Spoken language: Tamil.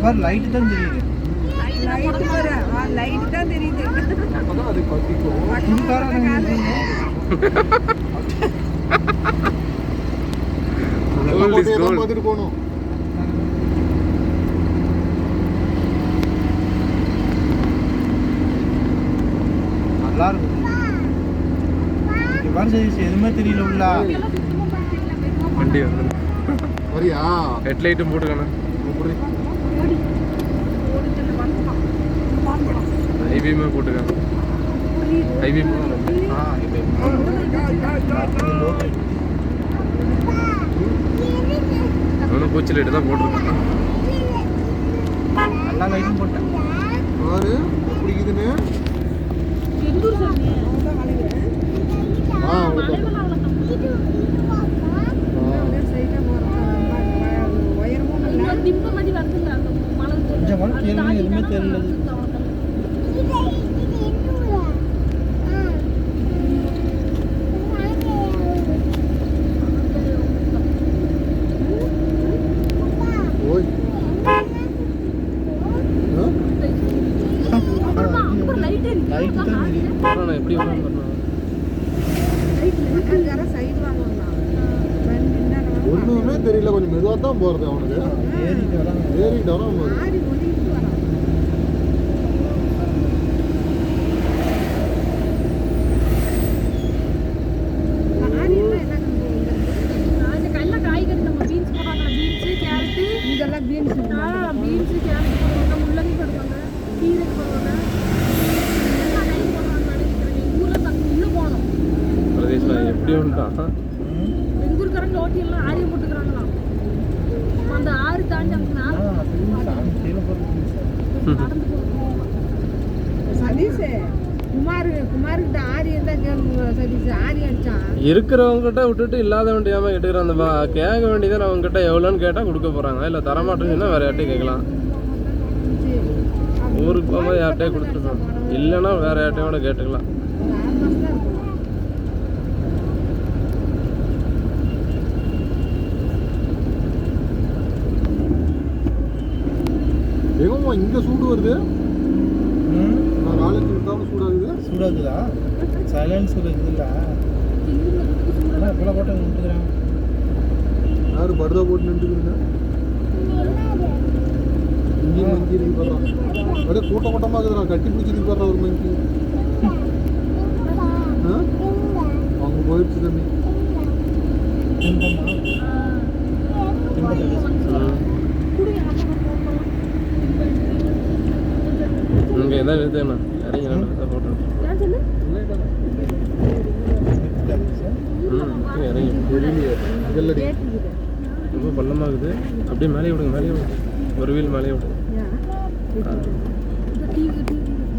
பாரு லைட் தான் தெரியுது. லைட் தான் தெரியுது. அப்பதான் அது பத்திக்கும். பார்த்துட்டு போகணும். நல்லா இருக்கும். எதுவுமே தெரியல உள்ள வண்டி வந்து வரியா ஹெட்லைட்டும் போட்டுக்கணும். ஐபிஎம்மே போட்டுக்கணும். ஐபிஎம் அவனும் பூச்சி லைட்டு தான் போட்டிருக்கான். நல்லா லைட்டும் போட்டேன். பாரு பிடிக்குதுன்னு. கொஞ்சம் கேள்வி எதுவுமே தெரியல. எப்படி ஒண்ணுமே தெரியல. கொஞ்சம் மெதுவா தான் போறது. அவனுக்கு ஏறிட்டு வரான். எப்படி உண்டா வெங்கூர்காரங்க ஓட்டி எல்லாம் ஆரியம் போட்டுக்கிறாங்களாம். அந்த ஆறு தாண்டி அந்த சதீஷ் குமார்கிட்ட ஆரியம் தான் கேள்வி. சதீஷ் ஆரி அடிச்சான். இருக்கிறவங்ககிட்ட விட்டுட்டு இல்லாதவன்ட்டு ஏமா கேட்டுக்கிற அந்த கேட்க வேண்டியதான். அவங்க கிட்ட எவ்வளோன்னு கேட்டால் கொடுக்க போறாங்க. இல்லை தரமாட்டேன்னா வேற யார்ட்டையும் கேட்கலாம். ஊருக்கு போகும்போது யார்கிட்டயே கொடுத்துருக்கோம். இல்லைன்னா வேற யார்ட்டையோட கேட்டுக்கலாம். ஏகமா இங்க சூடு வருது. நான் காலேஜ் இருந்தாலும் சூடாகுது. சூடாகுதா? சைலன்ஸ் இருக்குதுல்ல. எப்போ போட்டு நின்றுக்கிறான். யாரு படுதா போட்டு நின்றுக்குறீங்க? இங்கேயும் மங்கி இருக்கு பாடுறான். அப்படியே கூட்ட கூட்டமாக இருக்குறான். கட்டி பிடிச்சிருக்கு பாடுற ஒரு மங்கி. அவங்க போயிடுச்சு தம்பி. இங்கே எதாவது நிறுத்தேண்ணா. இறங்கி போட்டோம். இறங்கி ரொம்ப பள்ளமாகுது. அப்படியே மேலே விடுங்க. மேலே விடுங்க. ஒரு வீல் மேலே விடுங்க.